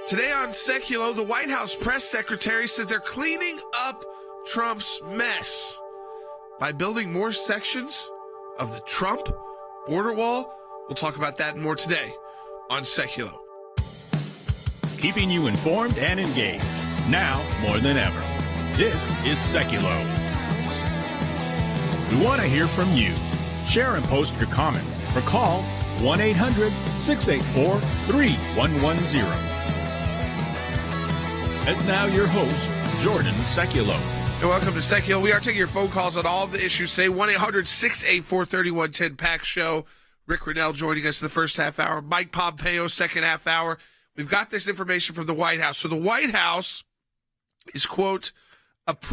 Today on Sekulow, the White House press secretary says they're cleaning up Trump's mess by building more sections of the Trump border wall. We'll talk about that and more today on Sekulow. Keeping you informed and engaged, now more than ever. This is Sekulow. We want to hear from you. Share and post your comments or call 1-800-684-3110. And now your host, Jordan Sekulow. And welcome to Sekulow. We are taking your phone calls on all of the issues today. 1-800-684-3110 PAC Show. Rick Rennell joining us in the first half hour. Mike Pompeo, second half hour. We've got this information from the White House. So the White House is, quote,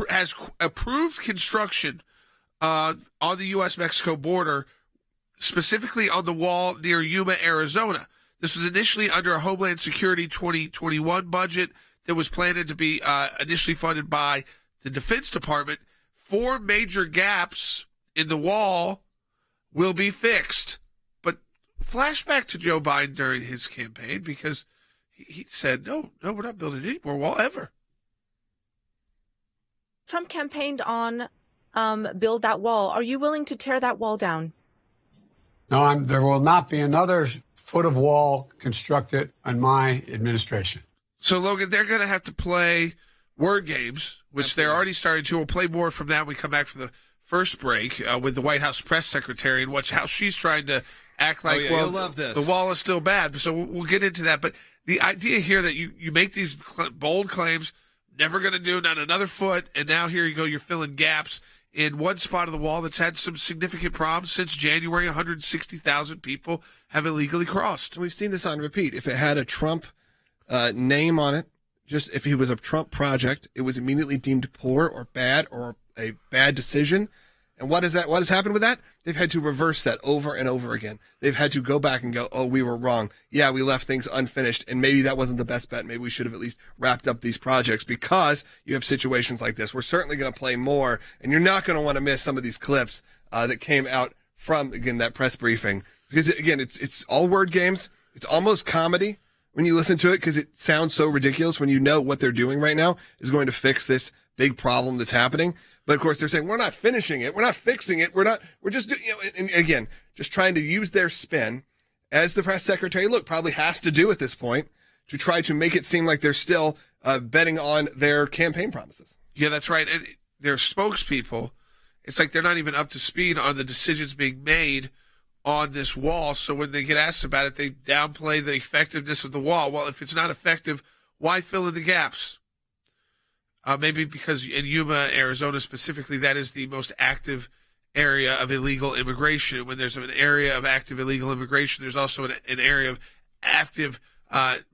has approved construction on the U.S.-Mexico border, specifically on the wall near Yuma, Arizona. This was initially under a Homeland Security 2021 budget that was planned to be initially funded by the Defense Department. 4 major gaps in the wall will be fixed. But flashback to Joe Biden during his campaign, because he said, no, we're not building any more wall ever. Trump campaigned on build that wall. Are you willing to tear that wall down? No, there will not be another foot of wall constructed in my administration. So, Logan, they're going to have to play word games, which they're already starting to. We'll play more from that when we come back from the first break with the White House press secretary and watch how she's trying to act like, you'll love this. The wall is still bad. So we'll get into that. But the idea here that you make these bold claims, never going to do, not another foot, and now here you go, you're filling gaps in one spot of the wall that's had some significant problems since January. 160,000 people have illegally crossed. We've seen this on repeat. If it had a Trump name on it, just if it was a Trump project, it was immediately deemed poor or bad or a bad decision. And what is that? What has happened with that? They've had to reverse that over and over again. They've had to go back and go, oh, we were wrong. Yeah, we left things unfinished, and maybe that wasn't the best bet. Maybe we should have at least wrapped up these projects, because you have situations like this. We're certainly going to play more, and you're not going to want to miss some of these clips that came out from, again, that press briefing. Because, again, it's all word games. It's almost comedy when you listen to it, because it sounds so ridiculous when you know what they're doing right now is going to fix this big problem that's happening. But of course they're saying, we're not finishing it. We're not fixing it. We're just doing, and again, just trying to use their spin, as the press secretary, probably has to do at this point, to try to make it seem like they're still betting on their campaign promises. Yeah, that's right. And their spokespeople, it's like they're not even up to speed on the decisions being made on this wall. So when they get asked about it, they downplay the effectiveness of the wall. Well, if it's not effective, why fill in the gaps? Maybe because in Yuma, Arizona specifically, that is the most active area of illegal immigration. When there's an area of active illegal immigration, there's also an area of active,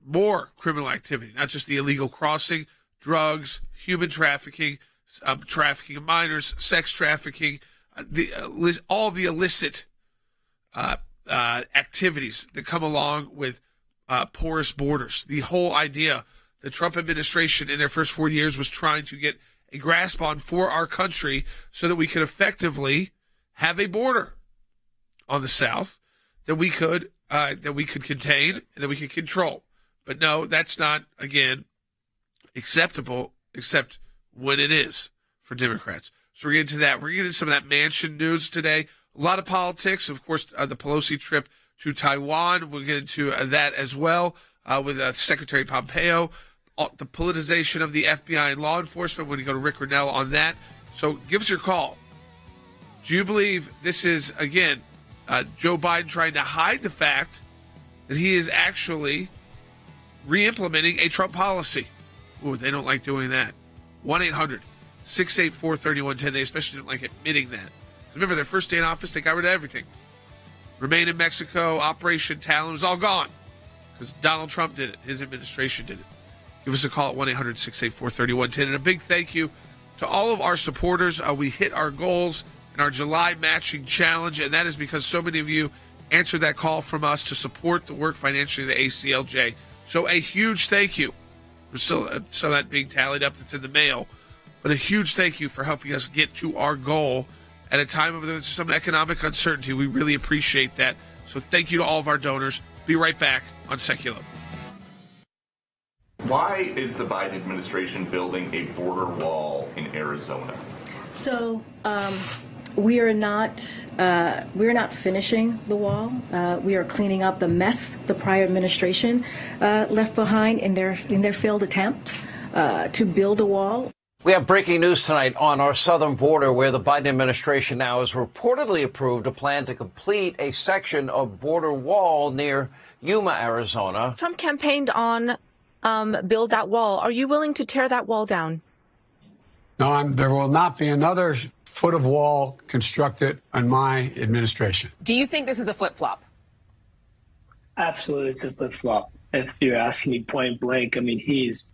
more criminal activity, not just the illegal crossing, drugs, human trafficking, trafficking of minors, sex trafficking, all the illicit activities that come along with porous borders. The whole idea the Trump administration in their first 4 years was trying to get a grasp on for our country so that we could effectively have a border on the south that we could contain and that we could control. But no, that's not, again, acceptable, except when it is for Democrats. So we're getting to that. We're getting into some of that Manchin news today. A lot of politics, of course, the Pelosi trip to Taiwan. We'll get into that as well with Secretary Pompeo. The politicization of the FBI and law enforcement. We're going to go to Rick Rennell on that. So give us your call. Do you believe this is, again, Joe Biden trying to hide the fact that he is actually re-implementing a Trump policy? Ooh, they don't like doing that. 1-800-684-3110. They especially don't like admitting that. Remember, their first day in office, they got rid of everything. Remain in Mexico, Operation Talon was all gone because Donald Trump did it. His administration did it. Give us a call at 1-800-684-3110. And a big thank you to all of our supporters. We hit our goals in our July matching challenge, and that is because so many of you answered that call from us to support the work financially of the ACLJ. So a huge thank you. We're still some of that being tallied up that's in the mail, but a huge thank you for helping us get to our goal at a time of some economic uncertainty. We really appreciate that. So thank you to all of our donors. Be right back on Sekulow. Why is the Biden administration building a border wall in Arizona? So we are not finishing the wall. We are cleaning up the mess the prior administration left behind in their failed attempt to build a wall. We have breaking news tonight on our southern border, where the Biden administration now has reportedly approved a plan to complete a section of border wall near Yuma, Arizona. Trump campaigned on build that wall. Are you willing to tear that wall down? No, there will not be another foot of wall constructed in my administration. Do you think this is a flip-flop? Absolutely, it's a flip-flop. If you're asking me point blank, I mean, he's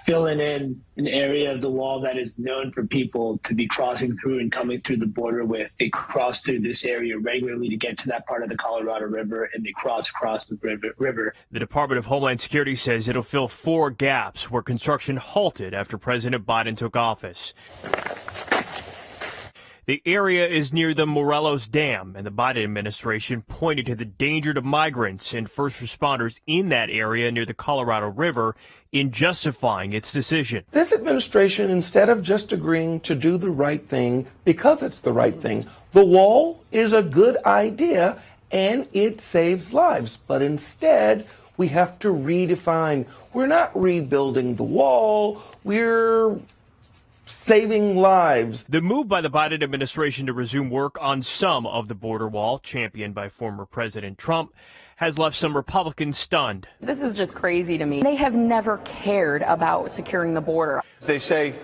filling in an area of the wall that is known for people to be crossing through and coming through the border with. They cross through this area regularly to get to that part of the Colorado River, and they cross across the river. The Department of Homeland Security says it'll fill 4 gaps where construction halted after President Biden took office. The area is near the Morelos Dam, and the Biden administration pointed to the danger to migrants and first responders in that area near the Colorado River in justifying its decision. This administration, instead of just agreeing to do the right thing because it's the right thing, the wall is a good idea and it saves lives. But instead, we have to redefine. We're not rebuilding the wall. We're saving lives. The move by the Biden administration to resume work on some of the border wall, championed by former President Trump, has left some Republicans stunned. This is just crazy to me. They have never cared about securing the border. They say,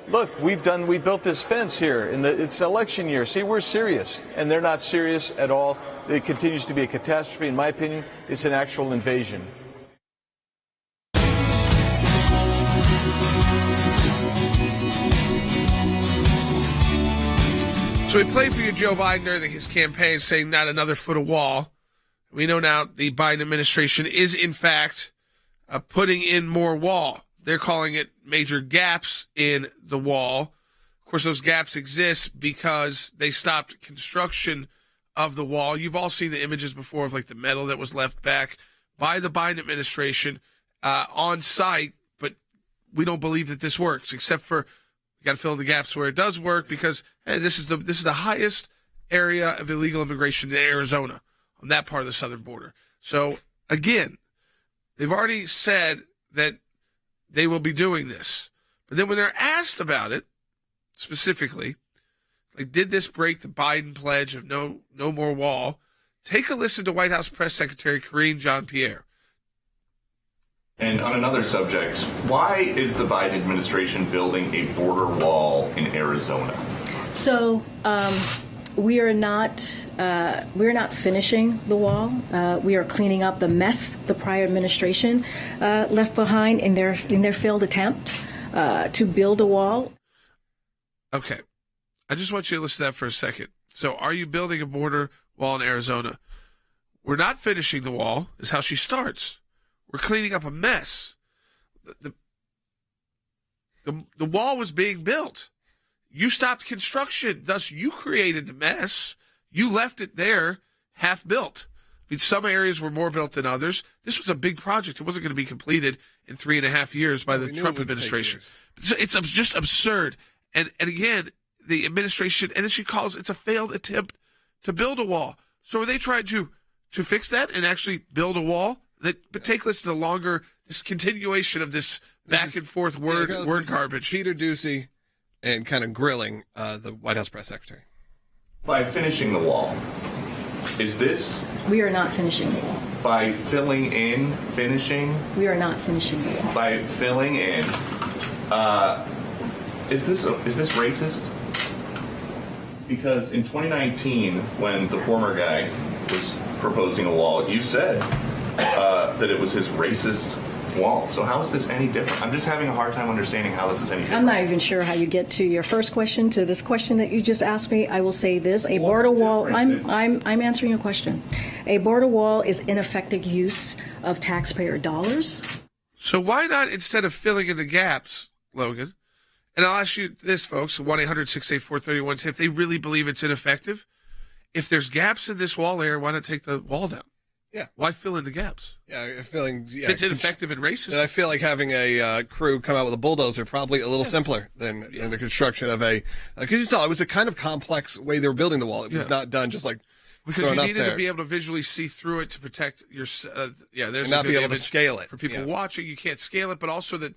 look, we built this fence here, and it's election year. See, we're serious. And they're not serious at all. It continues to be a catastrophe. In my opinion, it's an actual invasion. So he played for you, Joe Biden, during his campaign, saying not another foot of wall. We know now the Biden administration is, in fact, putting in more wall. They're calling it major gaps in the wall. Of course, those gaps exist because they stopped construction of the wall. You've all seen the images before of like the metal that was left back by the Biden administration on site, but we don't believe that this works, except for got to fill in the gaps where it does work, because this is the highest area of illegal immigration in Arizona, on that part of the southern border. So again, they've already said that they will be doing this, but then when they're asked about it specifically, like, did this break the Biden pledge of no more wall? Take a listen to White House Press Secretary Karine Jean-Pierre. And on another subject, why is the Biden administration building a border wall in Arizona? So we are not finishing the wall. We are cleaning up the mess the prior administration left behind in their failed attempt to build a wall. Okay, I just want you to listen to that for a second. So, are you building a border wall in Arizona? We're not finishing the wall, is how she starts. We're cleaning up a mess. The wall was being built. You stopped construction. Thus, you created the mess. You left it there half built. I mean, some areas were more built than others. This was a big project. It wasn't going to be completed in 3.5 years by the Trump administration. It's just absurd. And again, the administration, and then she calls it's a failed attempt to build a wall. So are they trying to fix that and actually build a wall? But take listen to this continuation of this back and forth word garbage. Peter Doocy and kind of grilling the White House press secretary. By finishing the wall, is this? We are not finishing the wall. By filling in, finishing? We are not finishing the wall. By filling in, is this racist? Because in 2019, when the former guy was proposing a wall, you said that it was his racist wall. So how is this any different? I'm just having a hard time understanding how this is any different. I'm not even sure how you get to your first question, to this question that you just asked me. I will say this: a border wall. I'm answering your question. A border wall is ineffective use of taxpayer dollars. So why not, instead of filling in the gaps, Logan? And I'll ask you this, folks: 1-800-684-3110. If they really believe it's ineffective, if there's gaps in this wall area, why not take the wall down? Yeah. Why fill in the gaps? Yeah, feeling it's ineffective and racist. And I feel like having a crew come out with a bulldozer probably a little simpler than the construction of a, because you saw it was a kind of complex way they were building the wall. It was not done just like because you needed to be able to visually see through it to protect your there's and not be able to scale it for people watching. You can't scale it, but also that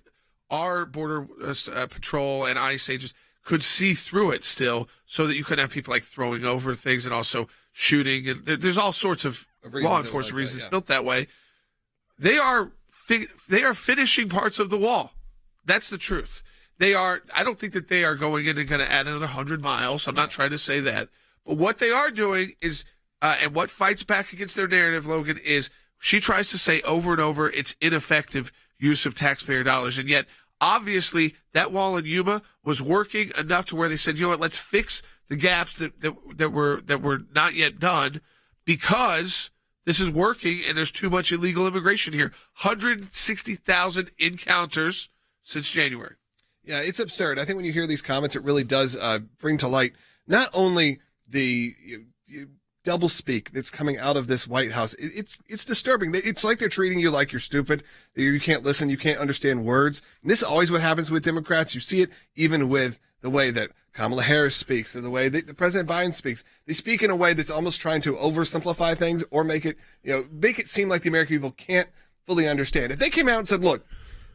our border patrol and ICE agents could see through it still, so that you couldn't have people like throwing over things and also shooting. And there's all sorts of law enforcement reasons built that way. They are finishing parts of the wall. That's the truth. They are. I don't think that they are going in and going to add another 100 miles. I'm not trying to say that. But what they are doing is, and what fights back against their narrative, Logan, is she tries to say over and over it's ineffective use of taxpayer dollars. And yet, obviously, that wall in Yuma was working enough to where they said, you know what, let's fix the gaps that were not yet done, because this is working and there's too much illegal immigration here. 160,000 encounters since January. Yeah, it's absurd. I think when you hear these comments, it really does bring to light not only the double speak that's coming out of this White House. It's disturbing. It's like they're treating you like you're stupid. You can't listen. You can't understand words. And this is always what happens with Democrats. You see it even with the way that Kamala Harris speaks or the way that President Biden speaks. They speak in a way that's almost trying to oversimplify things or make it seem like the American people can't fully understand. If they came out and said, look,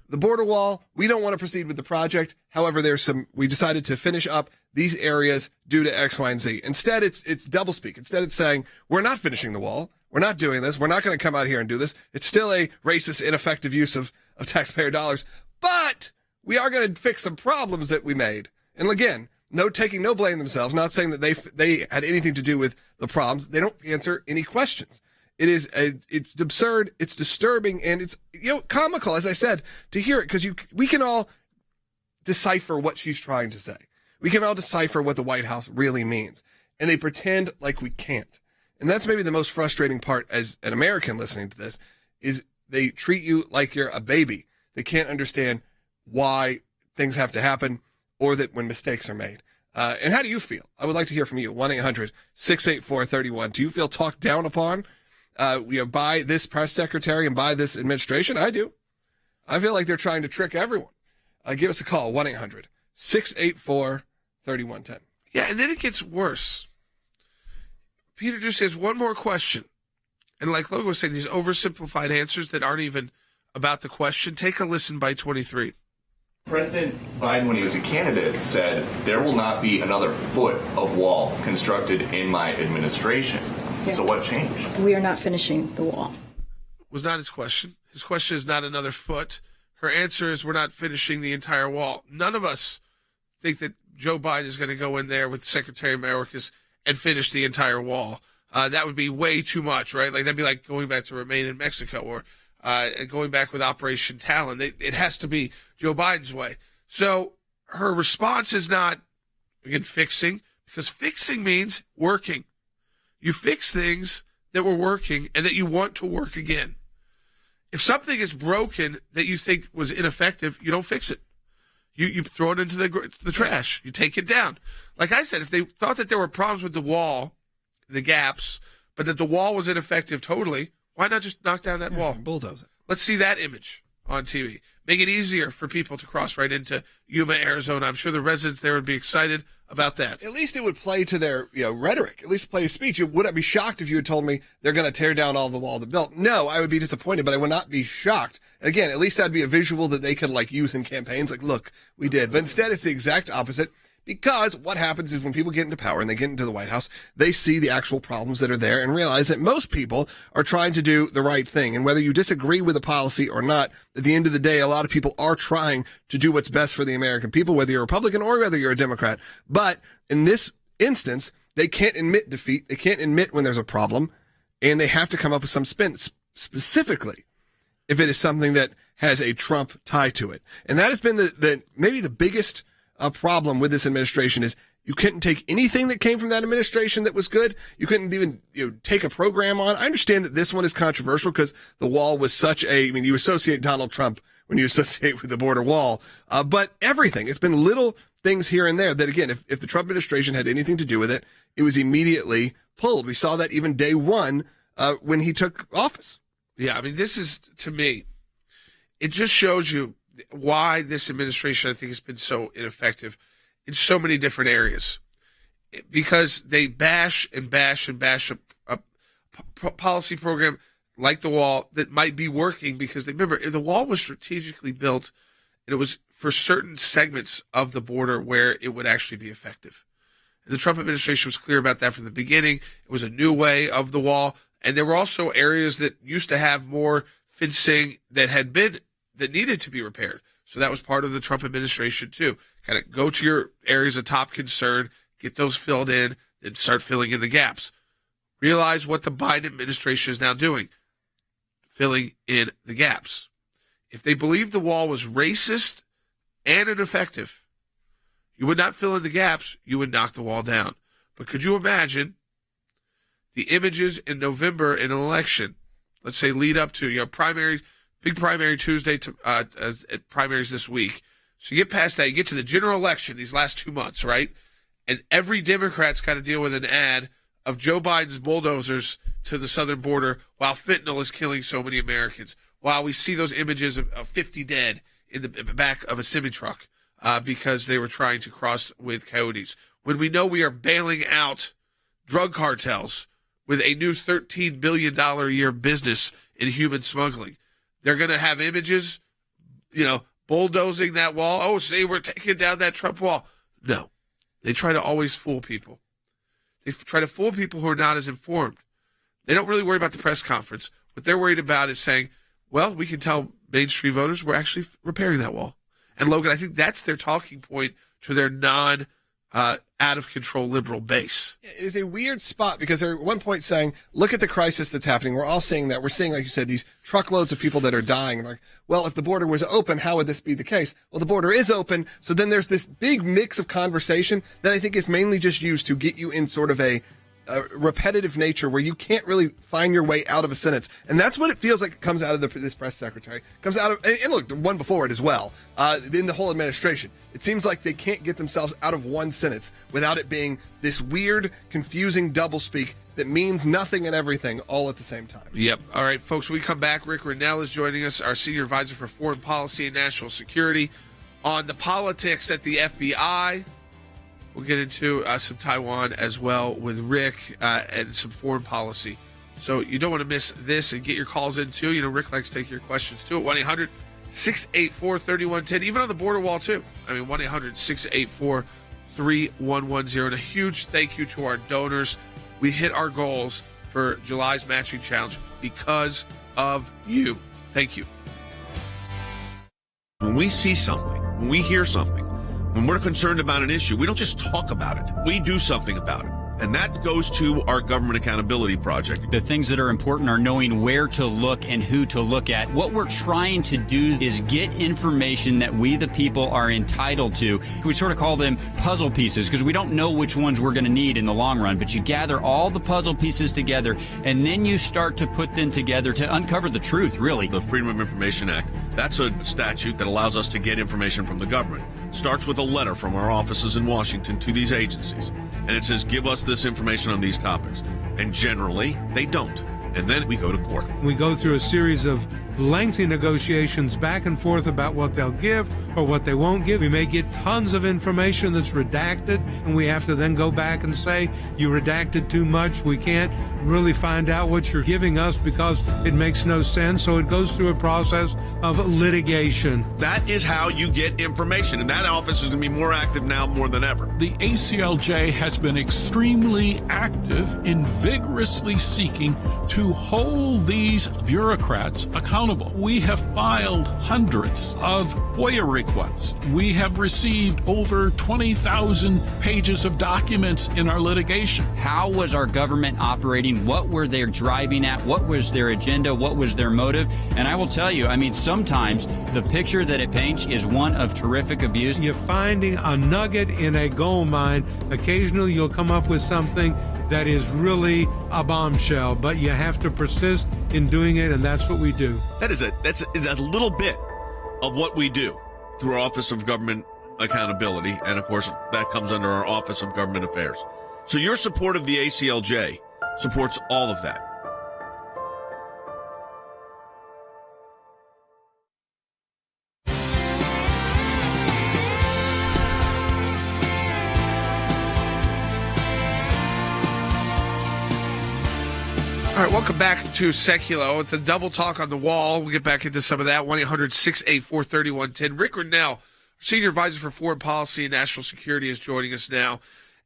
the border wall, we don't want to proceed with the project. However, we decided to finish up these areas due to X, Y, and Z. Instead, it's doublespeak. Instead, it's saying, we're not finishing the wall. We're not doing this. We're not going to come out here and do this. It's still a racist, ineffective use of taxpayer dollars. But we are going to fix some problems that we made. And again, taking no blame themselves, not saying that they had anything to do with the problems. They don't answer any questions. It's absurd, it's disturbing, and it's comical, as I said, to hear it, because we can all decipher what she's trying to say. We can all decipher what the White House really means, and they pretend like we can't. And that's maybe the most frustrating part as an American listening to this, is they treat you like you're a baby. They can't understand why things have to happen or that when mistakes are made. And how do you feel? I would like to hear from you. 1-800-684-31. Do you feel talked down upon by this press secretary and by this administration? I do. I feel like they're trying to trick everyone. Give us a call, 1-800-684-3110. Yeah, and then it gets worse. Peter just has one more question. And like Logan was saying, these oversimplified answers that aren't even about the question. Take a listen by 23. President Biden, when he was a candidate, said there will not be another foot of wall constructed in my administration. Yeah. So what changed? We are not finishing the wall. Was not his question. His question is not another foot. Her answer is we're not finishing the entire wall. None of us think that Joe Biden is going to go in there with Secretary Mayorkas and finish the entire wall. That would be way too much, right? Like that'd be like going back to Remain in Mexico or going back with Operation Talon. It has to be Joe Biden's way. So her response is not, again, fixing, because fixing means working. You fix things that were working and that you want to work again. If something is broken that you think was ineffective, you don't fix it. You throw it into the trash. You take it down. Like I said, if they thought that there were problems with the wall, the gaps, but that the wall was ineffective totally, why not just knock down that wall? Bulldoze it. Let's see that image on TV. Make it easier for people to cross right into Yuma, Arizona. I'm sure the residents there would be excited about that. At least it would play to their rhetoric. At least play a speech. Would I be shocked if you had told me they're going to tear down all the wall they built? No, I would be disappointed, but I would not be shocked. Again, at least that'd be a visual that they could use in campaigns. Like, look, we did. But instead, it's the exact opposite. Because what happens is when people get into power and they get into the White House, they see the actual problems that are there and realize that most people are trying to do the right thing. And whether you disagree with a policy or not, at the end of the day, a lot of people are trying to do what's best for the American people, whether you're a Republican or whether you're a Democrat. But in this instance, they can't admit defeat. They can't admit when there's a problem, and they have to come up with some spin, specifically if it is something that has a Trump tie to it. And that has been maybe the biggest problem with this administration is you couldn't take anything that came from that administration that was good. You couldn't even take a program on. I understand that this one is controversial because the wall was you associate Donald Trump when you associate with the border wall. But everything, it's been little things here and there that, again, if the Trump administration had anything to do with it, it was immediately pulled. We saw that even day one when he took office. Yeah, I mean, this is, to me, it just shows you why this administration, I think, has been so ineffective in so many different areas. Because they bash and bash and bash a policy program like the wall that might be working, because remember, the wall was strategically built, and it was for certain segments of the border where it would actually be effective. The Trump administration was clear about that from the beginning. It was a new way of the wall. And there were also areas that used to have more fencing that needed to be repaired. So that was part of the Trump administration too. Kind of go to your areas of top concern, get those filled in, then start filling in the gaps. Realize what the Biden administration is now doing, filling in the gaps. If they believed the wall was racist and ineffective, you would not fill in the gaps, you would knock the wall down. But could you imagine the images in November in an election, let's say lead up to, primaries, big primary Tuesday to primaries this week. So you get past that, you get to the general election these last 2 months, right? And every Democrat's got to deal with an ad of Joe Biden's bulldozers to the southern border while fentanyl is killing so many Americans. While we see those images of 50 dead in the back of a semi-truck because they were trying to cross with coyotes. When we know we are bailing out drug cartels with a new $13 billion a year business in human smuggling. They're going to have images, bulldozing that wall. Oh, say we're taking down that Trump wall. No. They try to always fool people. They try to fool people who are not as informed. They don't really worry about the press conference. What they're worried about is saying, well, we can tell mainstream voters we're actually repairing that wall. And Logan, I think that's their talking point to their out-of-control liberal base. It is a weird spot because they're at one point saying, look at the crisis that's happening. We're all seeing that. We're seeing, like you said, these truckloads of people that are dying. Like, well, if the border was open, how would this be the case? Well, the border is open. So then there's this big mix of conversation that I think is mainly just used to get you in sort of a repetitive nature where you can't really find your way out of a sentence. And that's what it feels like it comes out of this press secretary. Comes out of, and look, the one before it as well, in the whole administration. It seems like they can't get themselves out of one sentence without it being this weird, confusing doublespeak that means nothing and everything all at the same time. Yep. All right, folks, when we come back, Rick Rennell is joining us, our senior advisor for foreign policy and national security, on the politics at the FBI. We'll get into some Taiwan as well with Rick and some foreign policy. So you don't want to miss this, and get your calls in too. Rick likes to take your questions too at 1-800-684-3110, even on the border wall too. 1-800-684-3110. And a huge thank you to our donors. We hit our goals for July's matching challenge because of you. Thank you. When we see something, when we hear something, when we're concerned about an issue, we don't just talk about it. We do something about it. And that goes to our Government Accountability Project. The things that are important are knowing where to look and who to look at. What we're trying to do is get information that we, the people, are entitled to. We sort of call them puzzle pieces because we don't know which ones we're going to need in the long run. But you gather all the puzzle pieces together, and then you start to put them together to uncover the truth, really. The Freedom of Information Act, that's a statute that allows us to get information from the government. Starts with a letter from our offices in Washington to these agencies. And it says, give us this information on these topics. And generally, they don't. And then we go to court. We go through a series of lengthy negotiations back and forth about what they'll give or what they won't give. We may get tons of information that's redacted, and we have to then go back and say, you redacted too much. We can't really find out what you're giving us because it makes no sense. So it goes through a process of litigation. That is how you get information, and that office is going to be more active now more than ever. The ACLJ has been extremely active in vigorously seeking to hold these bureaucrats accountable. We have filed hundreds of FOIA requests. We have received over 20,000 pages of documents in our litigation. How was our government operating? What were they driving at? What was their agenda? What was their motive? And I will tell you, sometimes the picture that it paints is one of terrific abuse. You're finding a nugget in a gold mine. Occasionally you'll come up with something that is really a bombshell, but you have to persist in doing it, and that's what we do. That's a little bit of what we do through our Office of Government Accountability, and of course that comes under our Office of Government Affairs. So your support of the ACLJ supports all of that. All right, welcome back to Sekulow. It's a double talk on the wall. We'll get back into some of that. 1-800-684-3110. Rick Rinnell, Senior Advisor for Foreign Policy and National Security, is joining us now.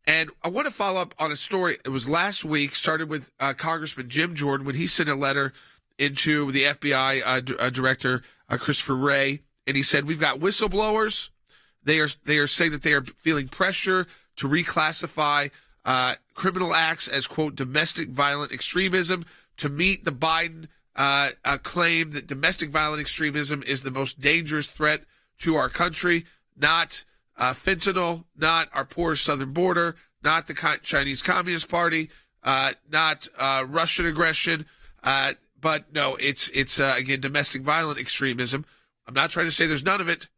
And I want to follow up on a story. It was last week, started with Congressman Jim Jordan when he sent a letter into the FBI Director, Christopher Wray, and he said, we've got whistleblowers. They are saying that they are feeling pressure to reclassify criminal acts as, quote, domestic violent extremism to meet the Biden claim that domestic violent extremism is the most dangerous threat to our country, not fentanyl, not our porous southern border, not the Chinese Communist Party, not Russian aggression, but no, it's again, domestic violent extremism. I'm not trying to say there's none of it.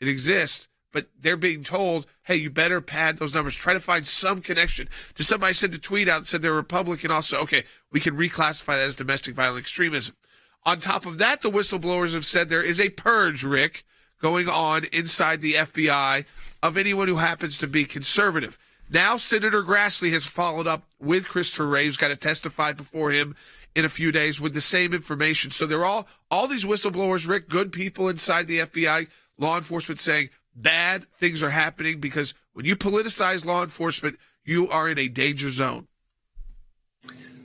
It exists. But they're being told, hey, you better pad those numbers. Try to find some connection. To somebody sent a tweet out that said they're Republican also. Okay, we can reclassify that as domestic violent extremism. On top of that, the whistleblowers have said there is a purge, Rick, going on inside the FBI of anyone who happens to be conservative. Now Senator Grassley has followed up with Christopher Wray, who's got to testify before him in a few days with the same information. So they're all these whistleblowers, Rick, good people inside the FBI, law enforcement, saying, bad things are happening because when you politicize law enforcement, you are in a danger zone.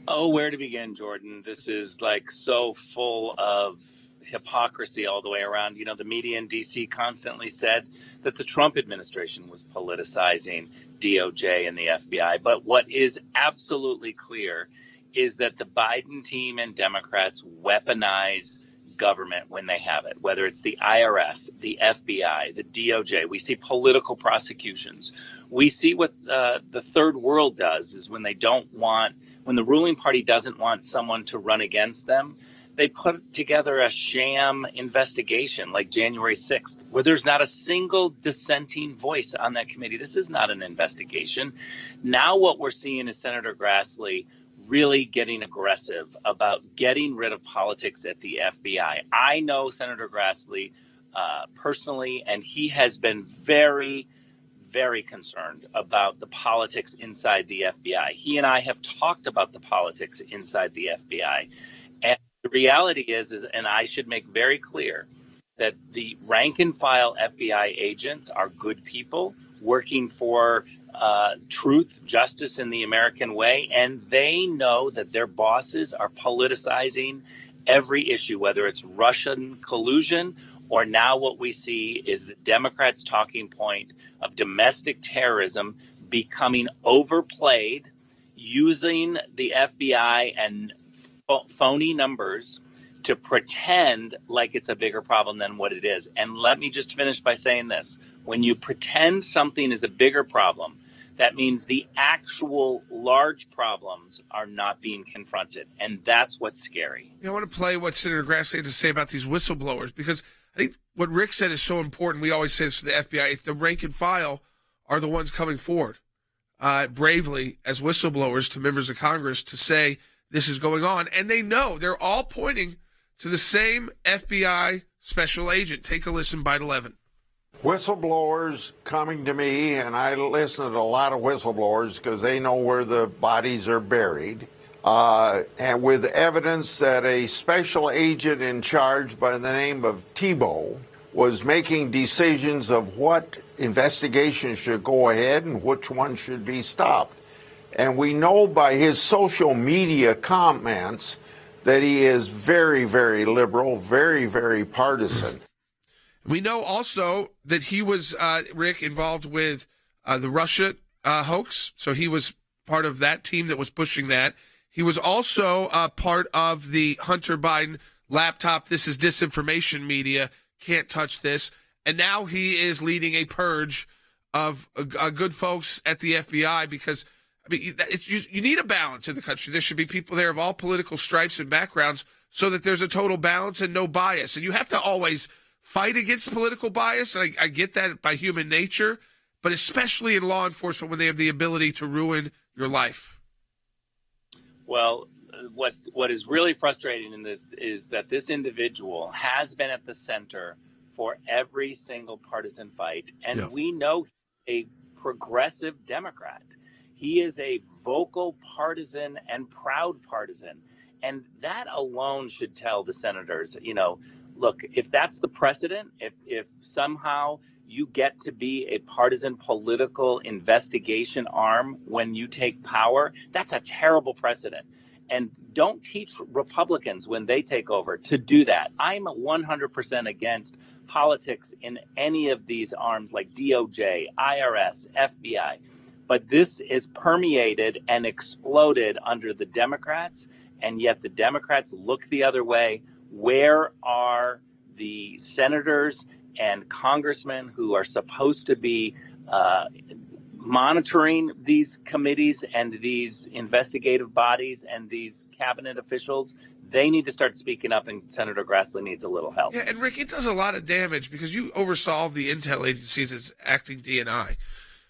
Oh, where to begin, Jordan? This is like so full of hypocrisy all the way around. You know, the media in D.C. constantly said that the Trump administration was politicizing DOJ and the FBI. But what is absolutely clear is that the Biden team and Democrats weaponize government when they have it, whether it's the IRS, the FBI, the DOJ. We see political prosecutions. We see what the third world does is when the ruling party doesn't want someone to run against them, they put together a sham investigation like January 6th, where there's not a single dissenting voice on that committee. This is not an investigation. Now what we're seeing is Senator Grassley really getting aggressive about getting rid of politics at the FBI. I know Senator Grassley personally, and he has been very, very concerned about the politics inside the FBI. He and I have talked about the politics inside the FBI. And the reality is, and I should make very clear, that the rank and file FBI agents are good people working for truth, justice, in the American way, and they know that their bosses are politicizing every issue, whether it's Russian collusion or now what we see is the Democrats' talking point of domestic terrorism becoming overplayed, using the FBI and phony numbers to pretend like it's a bigger problem than what it is. And let me just finish by saying this. When you pretend something is a bigger problem, that means the actual large problems are not being confronted. And that's what's scary. I want to play what Senator Grassley had to say about these whistleblowers, because I think what Rick said is so important. We always say this to the FBI. If the rank and file are the ones coming forward bravely as whistleblowers to members of Congress to say this is going on. And they know they're all pointing to the same FBI special agent. Take a listen, Byte 11. Whistleblowers coming to me, and I listen to a lot of whistleblowers because they know where the bodies are buried, and with evidence that a special agent in charge by the name of Thibault was making decisions of what investigations should go ahead and which one should be stopped. And we know by his social media comments that he is very, very liberal, very, very partisan. We know also that he was, Rick, involved with the Russia hoax. So he was part of that team that was pushing that. He was also part of the Hunter Biden laptop, this is disinformation media, can't touch this. And now he is leading a purge of good folks at the FBI because, I mean, you need a balance in the country. There should be people there of all political stripes and backgrounds so that there's a total balance and no bias. And you have to always fight against political bias, and I get that by human nature, but especially in law enforcement when they have the ability to ruin your life. Well, what is really frustrating in this is that this individual has been at the center for every single partisan fight, and we know he's a progressive Democrat. He is a vocal partisan and proud partisan. And that alone should tell the senators, look, if that's the precedent, if somehow you get to be a partisan political investigation arm when you take power, that's a terrible precedent. And don't teach Republicans when they take over to do that. I'm 100% against politics in any of these arms like DOJ, IRS, FBI. But this is permeated and exploded under the Democrats, and yet the Democrats look the other way. Where are the senators and congressmen who are supposed to be monitoring these committees and these investigative bodies and these cabinet officials? They need to start speaking up, and Senator Grassley needs a little help. Yeah, and Rick, it does a lot of damage because you oversaw the intel agencies as acting DNI.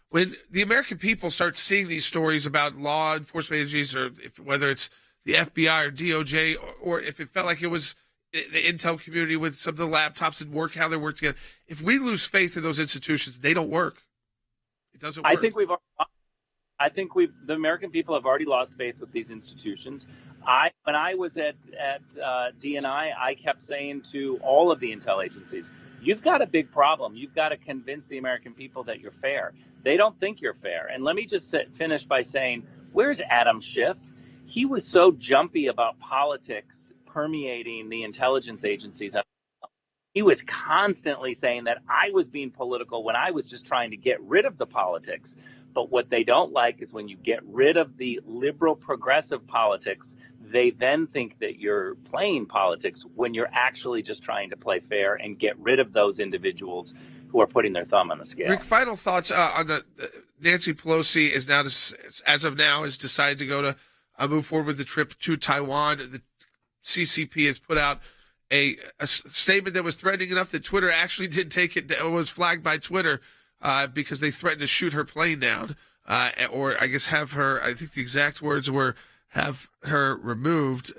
When the American people start seeing these stories about law enforcement agencies, or whether it's the FBI or DOJ, or if it felt like it was the intel community with some of the laptops and how they work together, if we lose faith in those institutions, they don't work. It doesn't work. I think the American people have already lost faith with these institutions. When I was at DNI, I kept saying to all of the intel agencies, you've got a big problem. You've got to convince the American people that you're fair. They don't think you're fair. And let me just finish by saying, where's Adam Schiff? He was so jumpy about politics permeating the intelligence agencies. He was constantly saying that I was being political when I was just trying to get rid of the politics. But what they don't like is when you get rid of the liberal progressive politics, they then think that you're playing politics when you're actually just trying to play fair and get rid of those individuals who are putting their thumb on the scale. Rick, final thoughts on the Nancy Pelosi is now, as of now, has decided to go to move forward with the trip to Taiwan. The CCP has put out a statement that was threatening enough that Twitter actually did take it. It was flagged by Twitter because they threatened to shoot her plane down, or I guess have her. I think the exact words were have her removed.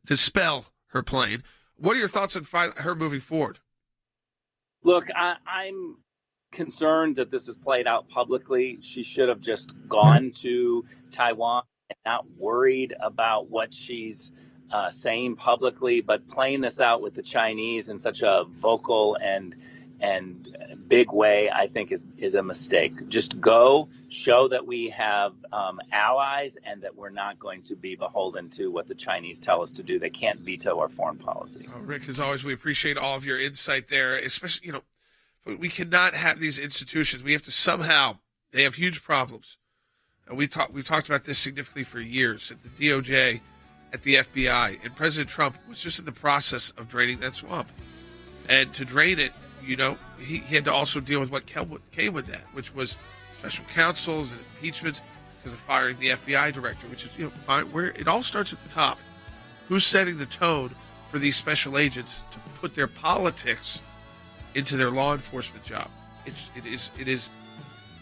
Dispel her plane. What are your thoughts on her moving forward? Look, I'm concerned that this is played out publicly. She should have just gone to Taiwan and not worried about what she's saying publicly, but playing this out with the Chinese in such a vocal and big way, I think is a mistake. Just go, show that we have allies and that we're not going to be beholden to what the Chinese tell us to do. They can't veto our foreign policy. Rick, as always, we appreciate all of your insight there, especially, we cannot have these institutions. We have to somehow, they have huge problems. And we've talked about this significantly for years at the DOJ, at the FBI, and President Trump was just in the process of draining that swamp. And to drain it, he had to also deal with what came with that, which was special counsels and impeachments because of firing the FBI director, which is, where it all starts at the top. Who's setting the tone for these special agents to put their politics into their law enforcement job? It is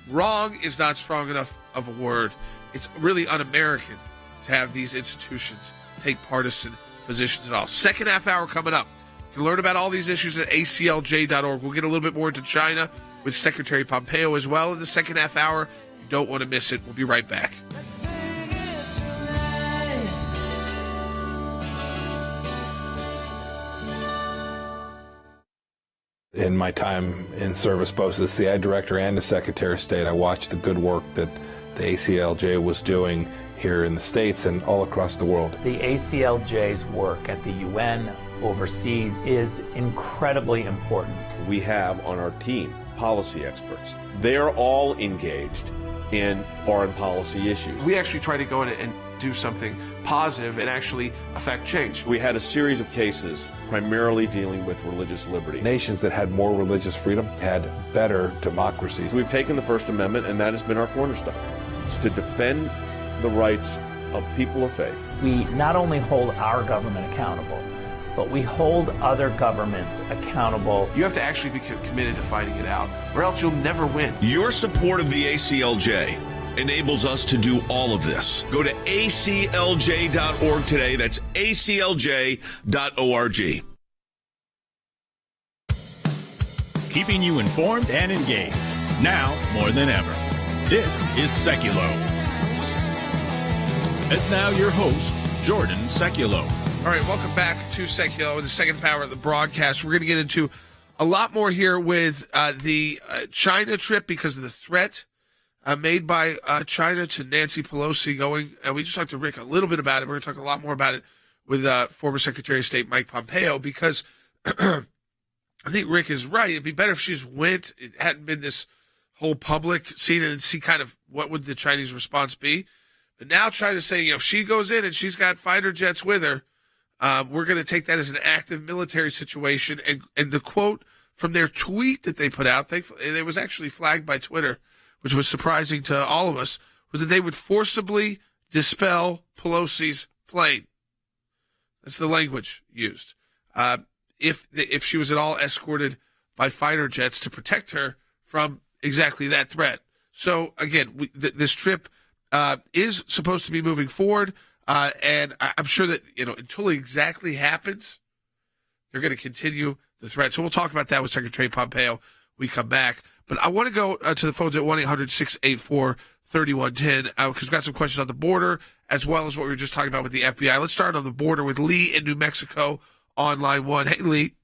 wrong is not strong enough of a word. It's really un-American to have these institutions take partisan positions at all. Second half hour coming up. You can learn about all these issues at ACLJ.org. We'll get a little bit more into China with Secretary Pompeo as well in the second half hour. You don't want to miss it. We'll be right back. In my time in service, both as CI director and as Secretary of State, I watched the good work that the ACLJ was doing here in the States and all across the world. The ACLJ's work at the UN overseas is incredibly important. We have on our team policy experts. They're all engaged in foreign policy issues. We actually try to go in and do something positive and actually affect change. We had a series of cases primarily dealing with religious liberty. Nations that had more religious freedom had better democracies. We've taken the First Amendment, and that has been our cornerstone. It's to defend the rights of people of faith. We not only hold our government accountable, but we hold other governments accountable. You have to actually be committed to fighting it out, or else you'll never win. Your support of the ACLJ enables us to do all of this. Go to aclj.org today. That's aclj.org. Keeping you informed and engaged. Now more than ever. This is Sekulow. And now your host, Jordan Sekulow. All right, welcome back to Sekulow in the second hour of the broadcast. We're going to get into a lot more here with the China trip because of the threat made by China to Nancy Pelosi going. And we just talked to Rick a little bit about it. We're going to talk a lot more about it with former Secretary of State Mike Pompeo because I think Rick is right. It'd be better if she just went. It hadn't been this whole public scene and see kind of what would the Chinese response be. But now trying to say, if she goes in and she's got fighter jets with her, we're going to take that as an active military situation. And the quote from their tweet that they put out, it was actually flagged by Twitter, which was surprising to all of us, was that they would forcibly dispel Pelosi's plane. That's the language used. If she was at all escorted by fighter jets to protect her from exactly that threat. So again, this trip is supposed to be moving forward, and I'm sure that until it exactly happens, they're going to continue the threat. So we'll talk about that with Secretary Pompeo when we come back. But I want to go to the phones at 1-800-684-3110 because we've got some questions on the border as well as what we were just talking about with the FBI. Let's start on the border with Lee in New Mexico on line 1. Hey, Lee.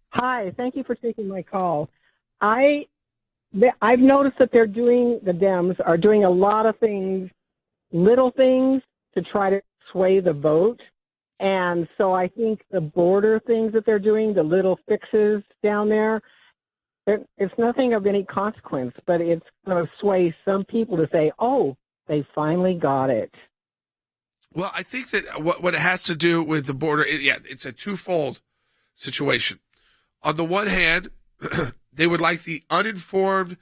Hi, thank you for taking my call. I've noticed that the Dems are doing a lot of things, little things, to try to sway the vote. And so I think the border things that they're doing, the little fixes down there, it's nothing of any consequence, but it's going to sway some people to say, oh, they finally got it. Well, I think that what it has to do with the border, it's a twofold situation. On the one hand, they would like the uninformed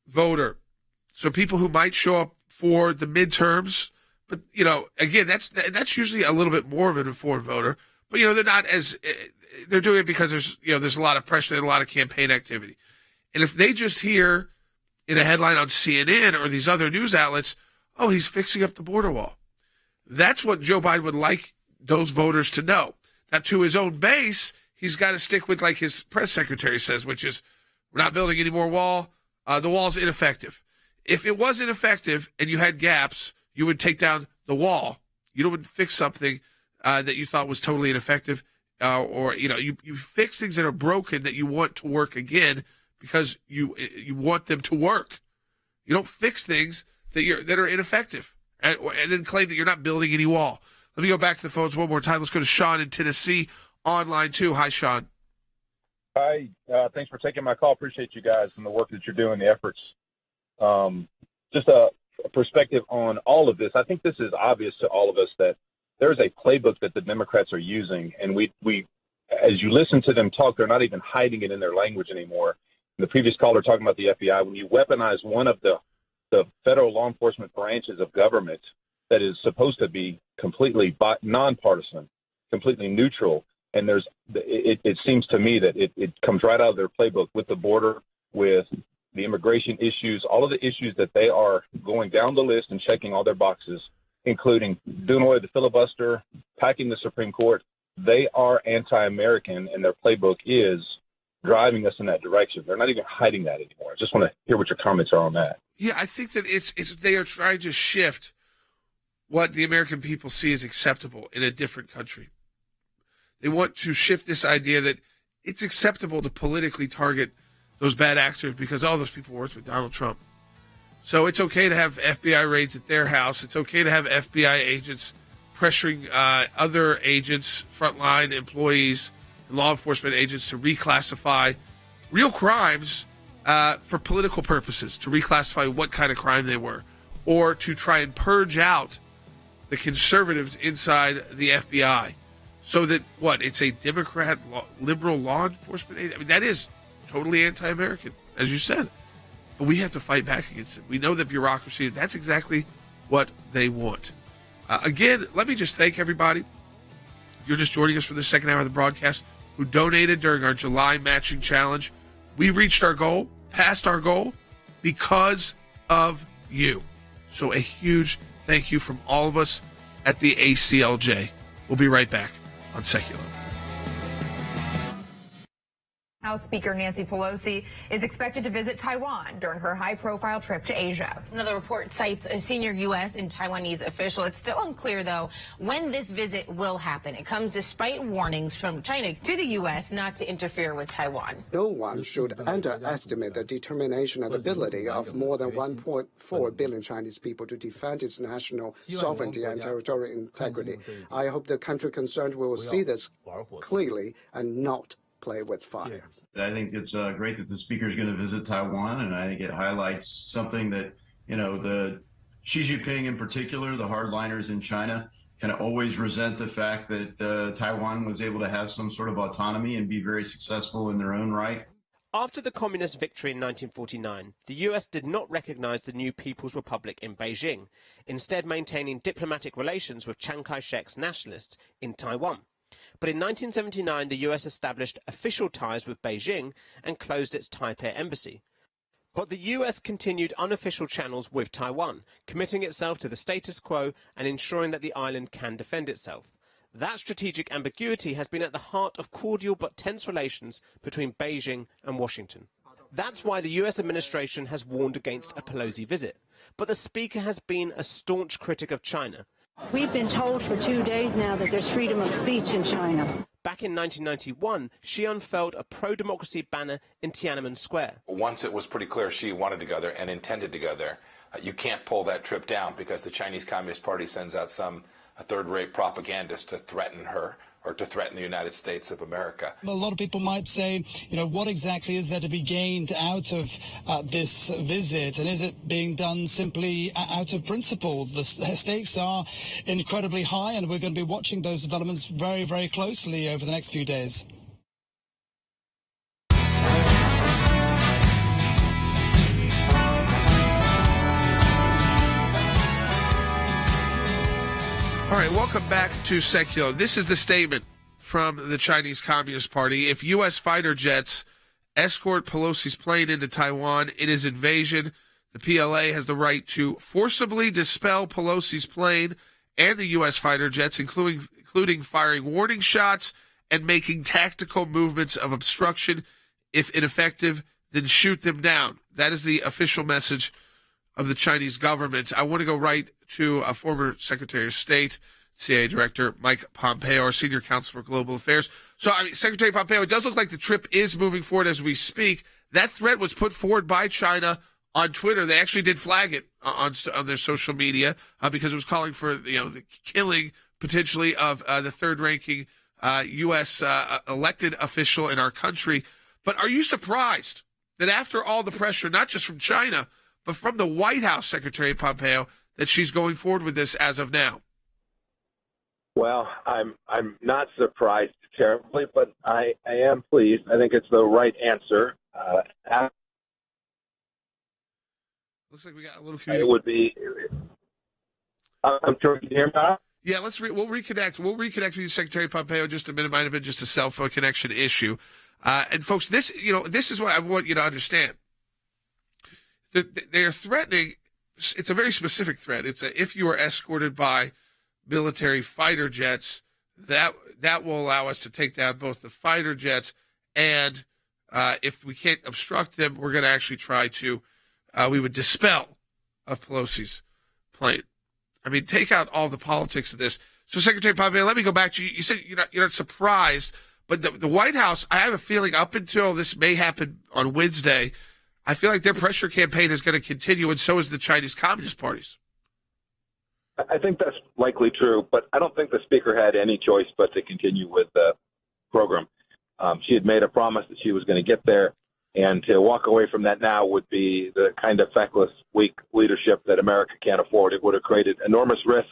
voter. So people who might show up for the midterms, but, again, that's usually a little bit more of an informed voter. But, they're not they're doing it because there's a lot of pressure and a lot of campaign activity. And if they just hear in a headline on CNN or these other news outlets, oh, he's fixing up the border wall. That's what Joe Biden would like those voters to know. Now, to his own base, he's got to stick with, like his press secretary says, which is, we're not building any more wall. The wall's ineffective. If it was ineffective and you had gaps, you would take down the wall. You don't fix something that you thought was totally ineffective, or you fix things that are broken that you want to work again because you want them to work. You don't fix things that are ineffective and then claim that you're not building any wall. Let me go back to the phones one more time. Let's go to Sean in Tennessee on line 2. Hi, Sean. Hi. Thanks for taking my call. Appreciate you guys and the work that you're doing, the efforts. Just a perspective on all of this. I think this is obvious to all of us that there's a playbook that the Democrats are using, and we as you listen to them talk, they're not even hiding it in their language anymore. The previous caller talking about the FBI, when you weaponize one of the federal law enforcement branches of government that is supposed to be completely nonpartisan, completely neutral, and it seems to me that it comes right out of their playbook with the border, with the immigration issues, all of the issues that they are going down the list and checking all their boxes, including doing away with the filibuster, packing the Supreme Court. They are anti-American, and their playbook is driving us in that direction. They're not even hiding that anymore. I just want to hear what your comments are on that. Yeah, I think that it's they are trying to shift what the American people see as acceptable in a different country. They want to shift this idea that it's acceptable to politically target those bad actors because all those people worked with Donald Trump. So it's okay to have FBI raids at their house. It's okay to have FBI agents pressuring other agents, frontline employees, and law enforcement agents to reclassify real crimes for political purposes, to reclassify what kind of crime they were, or to try and purge out the conservatives inside the FBI. So that, it's a Democrat, liberal law enforcement agent? I mean, that is totally anti-American, as you said. But we have to fight back against it. We know that bureaucracy, that's exactly what they want. Again, let me just thank everybody, if you're just joining us for the second hour of the broadcast, who donated during our July matching challenge. We reached our goal, passed our goal, because of you. So a huge thank you from all of us at the ACLJ. We'll be right back on Sekulow. House Speaker Nancy Pelosi is expected to visit Taiwan during her high-profile trip to Asia. Another report cites a senior U.S. and Taiwanese official. It's still unclear, though, when this visit will happen. It comes despite warnings from China to the U.S. not to interfere with Taiwan. No one should underestimate the determination and ability of more than 1.4 billion Chinese people to defend its national sovereignty and territorial integrity. I hope the country concerned will see this clearly and not play with fire. I think it's great that the speaker is going to visit Taiwan, and I think it highlights something that, the Xi Jinping in particular, the hardliners in China, can always resent the fact that Taiwan was able to have some sort of autonomy and be very successful in their own right. After the communist victory in 1949, the US did not recognize the new People's Republic in Beijing, instead maintaining diplomatic relations with Chiang Kai-shek's nationalists in Taiwan. But in 1979, the US established official ties with Beijing and closed its Taipei embassy. But the US continued unofficial channels with Taiwan, committing itself to the status quo and ensuring that the island can defend itself. That strategic ambiguity has been at the heart of cordial but tense relations between Beijing and Washington. That's why the US administration has warned against a Pelosi visit. But the speaker has been a staunch critic of China. We've been told for 2 days now that there's freedom of speech in China. Back in 1991, she unfurled a pro-democracy banner in Tiananmen Square. Once it was pretty clear she wanted to go there and intended to go there, you can't pull that trip down because the Chinese Communist Party sends out some third-rate propagandist to threaten her or to threaten the United States of America. A lot of people might say, what exactly is there to be gained out of this visit? And is it being done simply out of principle? The stakes are incredibly high, and we're going to be watching those developments very, very closely over the next few days. All right, welcome back to Sekulow. This is the statement from the Chinese Communist Party. If U.S. fighter jets escort Pelosi's plane into Taiwan, it is invasion. The PLA has the right to forcibly dispel Pelosi's plane and the U.S. fighter jets, including firing warning shots and making tactical movements of obstruction. If ineffective, then shoot them down. That is the official message of the Chinese government. I want to go right to a former Secretary of State, CIA Director Mike Pompeo, our Senior Counsel for Global Affairs. So, Secretary Pompeo, it does look like the trip is moving forward as we speak. That threat was put forward by China on Twitter. They actually did flag it on their social media because it was calling for the killing potentially of the third-ranking U.S. Elected official in our country. But are you surprised that after all the pressure, not just from China, but from the White House, Secretary Pompeo, that she's going forward with this as of now? Well, I'm not surprised terribly, but I am pleased. I think it's the right answer. Looks like we got a little. It would be. I'm sure you can hear me now. Yeah, we'll reconnect. We'll reconnect with you, Secretary Pompeo. Just a minute, might have been just a cell phone connection issue. And folks, this is what I want you to understand. They are threatening. It's a very specific threat. It's if you are escorted by military fighter jets, that will allow us to take down both the fighter jets, and if we can't obstruct them, we're going to actually try to we would dispel of Pelosi's plane. I mean, take out all the politics of this. So, Secretary Pompeo, let me go back to you. You said you're not surprised, but the White House, I have a feeling up until this may happen on Wednesday, I feel like their pressure campaign is going to continue, and so is the Chinese Communist parties. I think that's likely true, but I don't think the speaker had any choice but to continue with the program. She had made a promise that she was going to get there, and to walk away from that now would be the kind of feckless, weak leadership that America can't afford. It would have created enormous risk.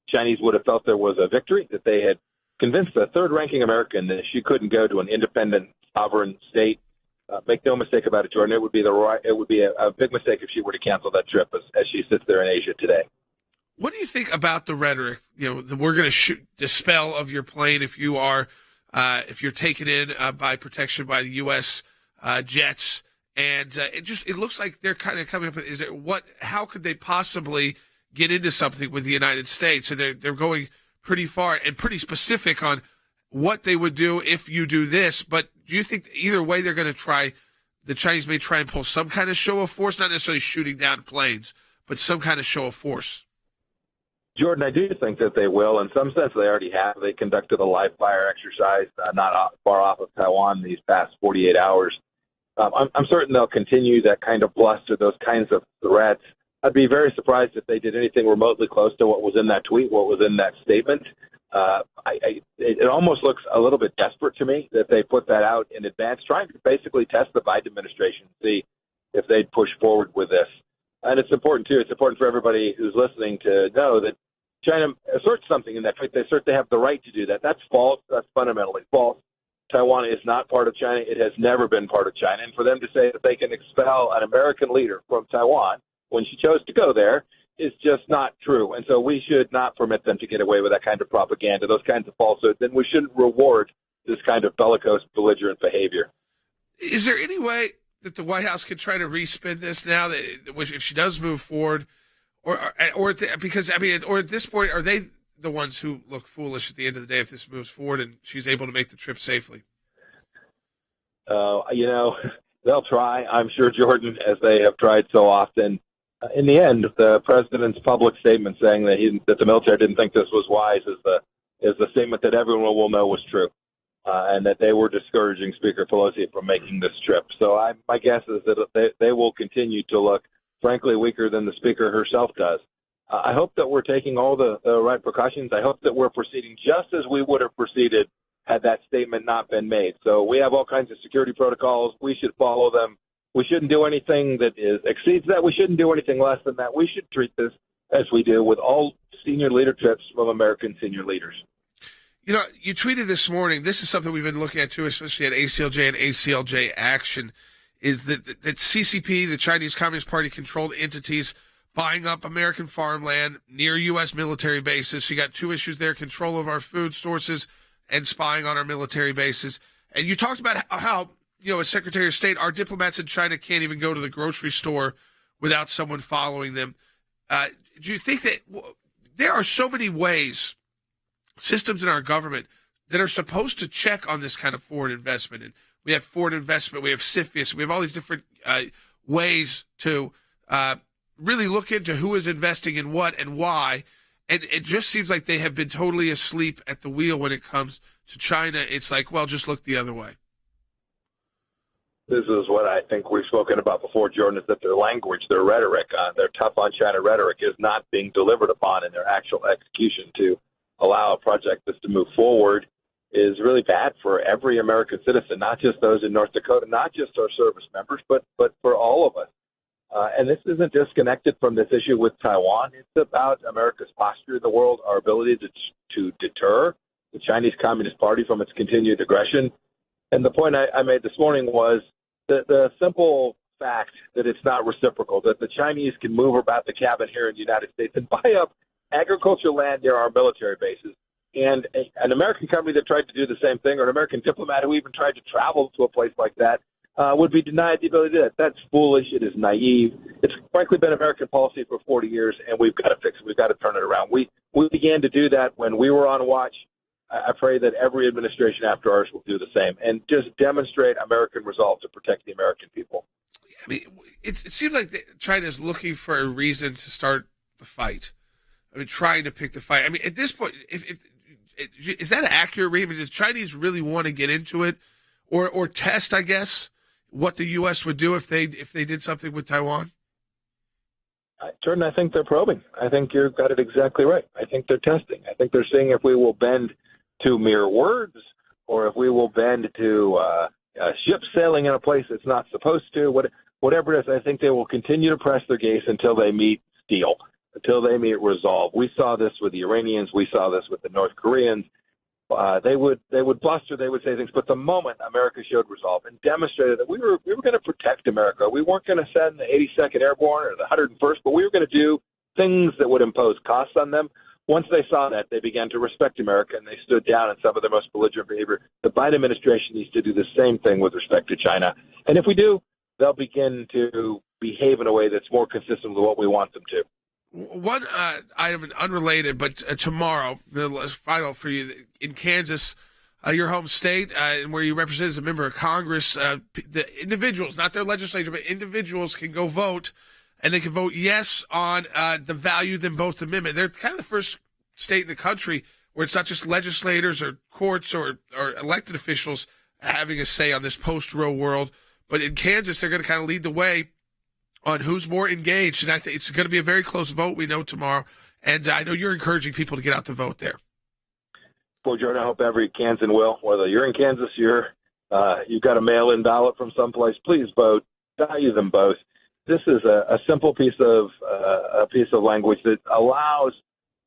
Chinese would have felt there was a victory, that they had convinced a third-ranking American that she couldn't go to an independent, sovereign state. Make no mistake about it, Jordan. It would be a big mistake if she were to cancel that trip as she sits there in Asia today. What do you think about the rhetoric? That we're going to dispel of your plane if you're taken in by protection by the U.S. Jets, and it looks like they're kind of coming up with how could they possibly get into something with the United States? So they're going pretty far and pretty specific on what they would do if you do this, but do you think either way they're going to try, the Chinese may try and pull some kind of show of force, not necessarily shooting down planes, but some kind of show of force? Jordan, I do think that they will. In some sense, they already have. They conducted a live fire exercise not far off of Taiwan these past 48 hours. I'm certain they'll continue that kind of bluster, those kinds of threats. I'd be very surprised if they did anything remotely close to what was in that tweet, what was in that statement. It almost looks a little bit desperate to me that they put that out in advance, trying to basically test the Biden administration, see if they'd push forward with this. And it's important, too. It's important for everybody who's listening to know that China asserts something in that tweet. They assert they have the right to do that. That's false. That's fundamentally false. Taiwan is not part of China. It has never been part of China. And for them to say that they can expel an American leader from Taiwan when she chose to go there is just not true. And so we should not permit them to get away with that kind of propaganda, those kinds of falsehoods. And we shouldn't reward this kind of bellicose, belligerent behavior. Is there any way that the White House could try to respin this now, that if she does move forward, because at this point, are they the ones who look foolish at the end of the day if this moves forward and she's able to make the trip safely? They'll try, I'm sure, Jordan, as they have tried so often. In the end, the president's public statement saying that the military didn't think this was wise is the statement that everyone will know was true, and that they were discouraging Speaker Pelosi from making this trip. So my guess is that they will continue to look, frankly, weaker than the Speaker herself does. I hope that we're taking all the right precautions. I hope that we're proceeding just as we would have proceeded had that statement not been made. So we have all kinds of security protocols. We should follow them. We shouldn't do anything that exceeds that. We shouldn't do anything less than that. We should treat this as we do with all senior leader trips from American senior leaders. You know, you tweeted this morning, this is something we've been looking at too, especially at ACLJ and ACLJ Action, is that CCP, the Chinese Communist Party controlled entities, buying up American farmland near U.S. military bases. So you got two issues there, control of our food sources and spying on our military bases. And you talked about how, as Secretary of State, our diplomats in China can't even go to the grocery store without someone following them. Do you think that there are so many ways, systems in our government that are supposed to check on this kind of foreign investment? And we have foreign investment, we have CFIUS, we have all these different ways to really look into who is investing in what and why. And it just seems like they have been totally asleep at the wheel when it comes to China. It's like, well, just look the other way. This is what I think we've spoken about before, Jordan, is that their language, their rhetoric, their tough on China rhetoric is not being delivered upon in their actual execution. To allow a project this to move forward is really bad for every American citizen, not just those in North Dakota, not just our service members, but for all of us. And this isn't disconnected from this issue with Taiwan. It's about America's posture in the world, our ability to deter the Chinese Communist Party from its continued aggression. And the point I made this morning was the simple fact that it's not reciprocal, that the Chinese can move about the cabin here in the United States and buy up agricultural land near our military bases. And an American company that tried to do the same thing, or an American diplomat who even tried to travel to a place like that, would be denied the ability to do that. That's foolish. It is naive. It's frankly been American policy for 40 years, and we've got to fix it. We've got to turn it around. We began to do that when we were on watch. I pray that every administration after ours will do the same and just demonstrate American resolve to protect the American people. I mean, it seems like China is looking for a reason to start the fight. I mean, trying to pick the fight. I mean, at this point, is that an accurate read? I mean, does Chinese really want to get into it or test, I guess, what the U.S. would do if they did something with Taiwan? Jordan, I think they're probing. I think you've got it exactly right. I think they're testing. I think they're seeing if we will bend to mere words or if we will bend to ship sailing in a place it's not supposed to. Whatever it is, I think they will continue to press their gaze until they meet steel, until they meet resolve. We saw this with the Iranians. We saw this with the North Koreans. They would bluster. They would say things. But the moment America showed resolve and demonstrated that we were going to protect America, we weren't going to send the 82nd Airborne or the 101st, but we were going to do things that would impose costs on them. Once they saw that, they began to respect America, and they stood down in some of their most belligerent behavior. The Biden administration needs to do the same thing with respect to China. And if we do, they'll begin to behave in a way that's more consistent with what we want them to. One item unrelated, but tomorrow, the final for you, in Kansas, your home state and where you represent as a member of Congress, the individuals, not their legislature, but individuals can go vote, and they can vote yes on the value them both amendment. They're kind of the first state in the country where it's not just legislators or courts or elected officials having a say on this post-Roe world, but in Kansas, they're going to kind of lead the way on who's more engaged, and I think it's going to be a very close vote, we know, tomorrow, and I know you're encouraging people to get out the vote there. Well, Jordan, I hope every Kansan will. Whether you're in Kansas, you've got a mail-in ballot from someplace, please vote. Value them both. This is a simple piece of language that allows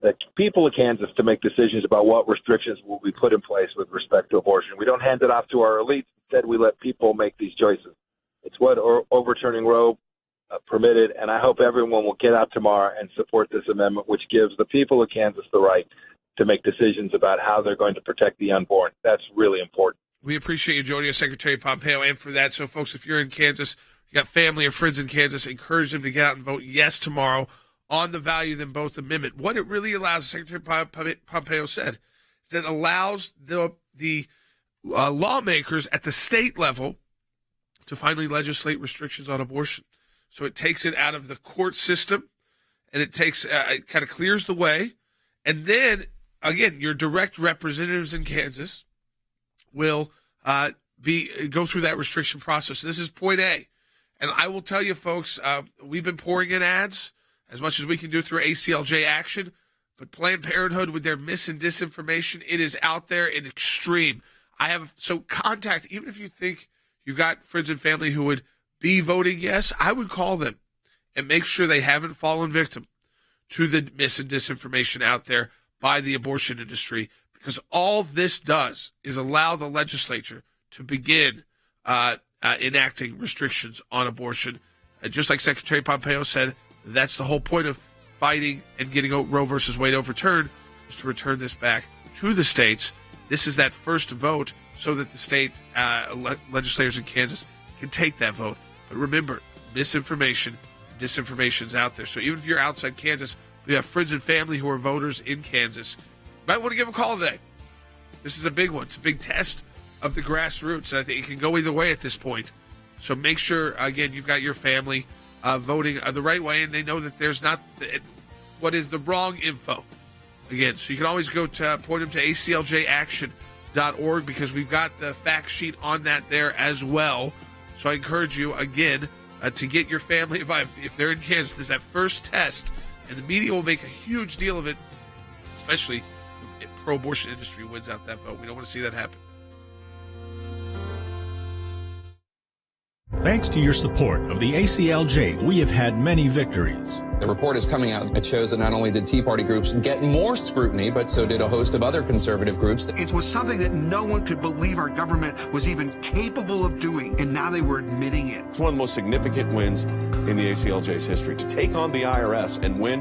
the people of Kansas to make decisions about what restrictions will be put in place with respect to abortion. We don't hand it off to our elites. Instead, we let people make these choices. It's what overturning Roe permitted, and I hope everyone will get out tomorrow and support this amendment, which gives the people of Kansas the right to make decisions about how they're going to protect the unborn. That's really important. We appreciate you joining us, Secretary Pompeo, and for that. So, folks, if you're in Kansas, you got family or friends in Kansas, encourage them to get out and vote yes tomorrow on the value them both amendment. What it really allows, Secretary Pompeo said, is it allows the lawmakers at the state level to finally legislate restrictions on abortion. So it takes it out of the court system, and it kind of clears the way. And then, again, your direct representatives in Kansas will go through that restriction process. This is point A. And I will tell you, folks, we've been pouring in ads as much as we can do through ACLJ Action, but Planned Parenthood with their mis and disinformation, it is out there in extreme. So contact, even if you think you've got friends and family who would be voting yes, I would call them and make sure they haven't fallen victim to the mis and disinformation out there by the abortion industry, because all this does is allow the legislature to begin enacting restrictions on abortion. Just like Secretary Pompeo said, that's the whole point of fighting and getting Roe versus Wade overturned, is to return this back to the states. This is that first vote so that the state legislators in Kansas can take that vote. But remember, misinformation, disinformation is out there. So even if you're outside Kansas, we have friends and family who are voters in Kansas. You might want to give a call today. This is a big one. It's a big test of the grassroots, and I think it can go either way at this point. So make sure, again, you've got your family voting the right way, and they know that there's not what is the wrong info. Again, so you can always point them to acljaction.org, because we've got the fact sheet on that there as well. So I encourage you, again, to get your family involved. If they're in Kansas, there's that first test, and the media will make a huge deal of it, especially if the pro-abortion industry wins out that vote. We don't want to see that happen. Thanks to your support of the ACLJ, we have had many victories. The report is coming out. It shows that not only did Tea Party groups get more scrutiny, but so did a host of other conservative groups. It was something that no one could believe our government was even capable of doing, and now they were admitting it. It's one of the most significant wins in the ACLJ's history. To take on the IRS and win,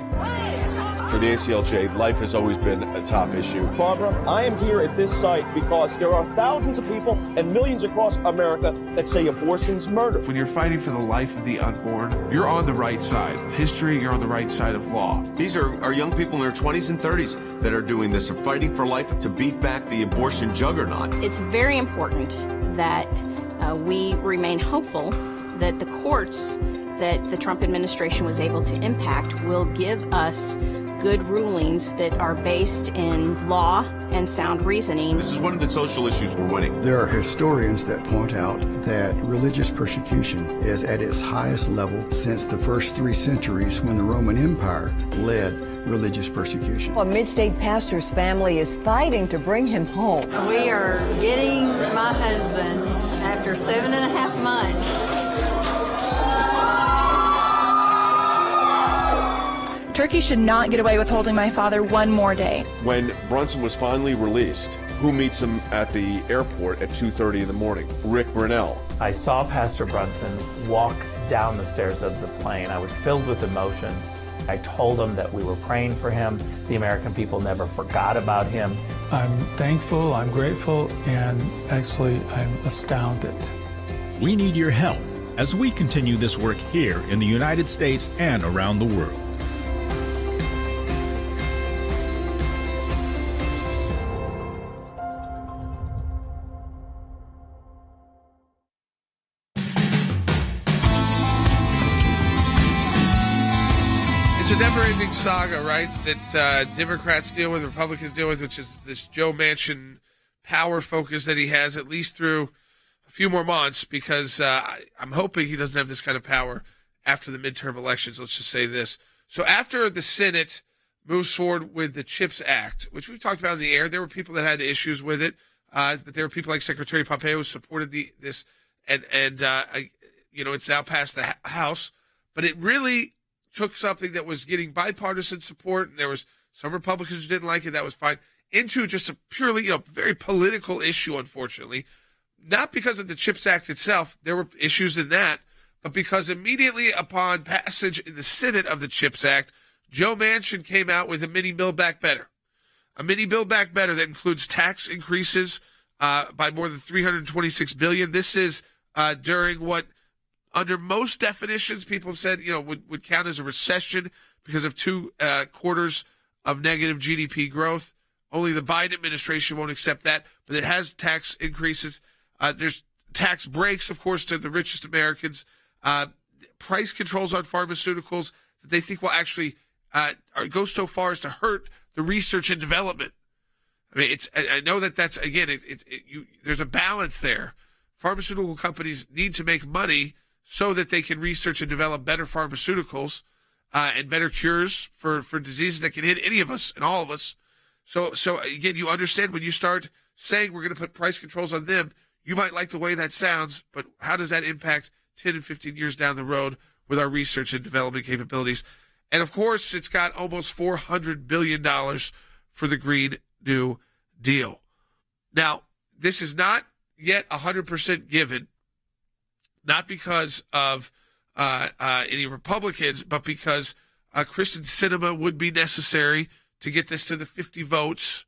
for the ACLJ, life has always been a top issue. Barbara, I am here at this site because there are thousands of people and millions across America that say abortion's murder. When you're fighting for the life of the unborn, you're on the right side of history, you're on the right side of law. These are young people in their 20s and 30s that are doing this, are fighting for life to beat back the abortion juggernaut. It's very important that we remain hopeful that the courts that the Trump administration was able to impact will give us good rulings that are based in law and sound reasoning. This is one of the social issues we're winning. There are historians that point out that religious persecution is at its highest level since the first 3 centuries when the Roman Empire led religious persecution. A mid-state pastor's family is fighting to bring him home. We are getting my husband after 7.5 months. Turkey should not get away with holding my father one more day. When Brunson was finally released, who meets him at the airport at 2:30 in the morning? Rick Brunell. I saw Pastor Brunson walk down the stairs of the plane. I was filled with emotion. I told him that we were praying for him. The American people never forgot about him. I'm thankful, I'm grateful, and actually I'm astounded. We need your help as we continue this work here in the United States and around the world. It's a never-ending saga, right, that Democrats deal with, Republicans deal with, which is this Joe Manchin power focus that he has at least through a few more months, because I'm hoping he doesn't have this kind of power after the midterm elections. Let's just say this. So after the Senate moves forward with the CHIPS Act, which we've talked about in the air, there were people that had issues with it, but there were people like Secretary Pompeo who supported this, and it's now passed the House, but it really took something that was getting bipartisan support, and there was some Republicans who didn't like it, that was fine, into just a purely, very political issue, unfortunately. Not because of the CHIPS Act itself, there were issues in that, but because immediately upon passage in the Senate of the CHIPS Act, Joe Manchin came out with a mini Build Back Better. A mini Build Back Better that includes tax increases by more than $326 billion. This is during what, under most definitions, people have said, would count as a recession because of 2 quarters of negative GDP growth. Only the Biden administration won't accept that, but it has tax increases. There's tax breaks, of course, to the richest Americans. Price controls on pharmaceuticals that they think will actually go so far as to hurt the research and development. I mean, I know that's, again, there's a balance there. Pharmaceutical companies need to make money so that they can research and develop better pharmaceuticals and better cures for diseases that can hit any of us and all of us. So again, you understand when you start saying we're going to put price controls on them, you might like the way that sounds, but how does that impact 10 and 15 years down the road with our research and development capabilities? And of course, it's got almost $400 billion for the Green New Deal. Now, this is not yet 100% given, not because of any Republicans, but because Kristen Sinema would be necessary to get this to the 50 votes.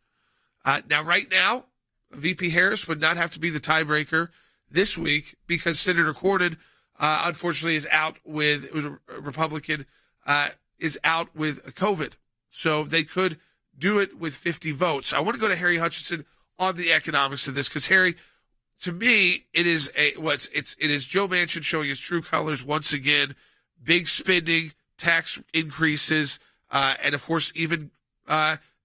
Right now, VP Harris would not have to be the tiebreaker this week because Senator Cornyn, unfortunately, is out with, who's a Republican, is out with COVID. So they could do it with 50 votes. I want to go to Harry Hutchinson on the economics of this, because Harry, to me, it is Joe Manchin showing his true colors once again. Big spending, tax increases, and of course even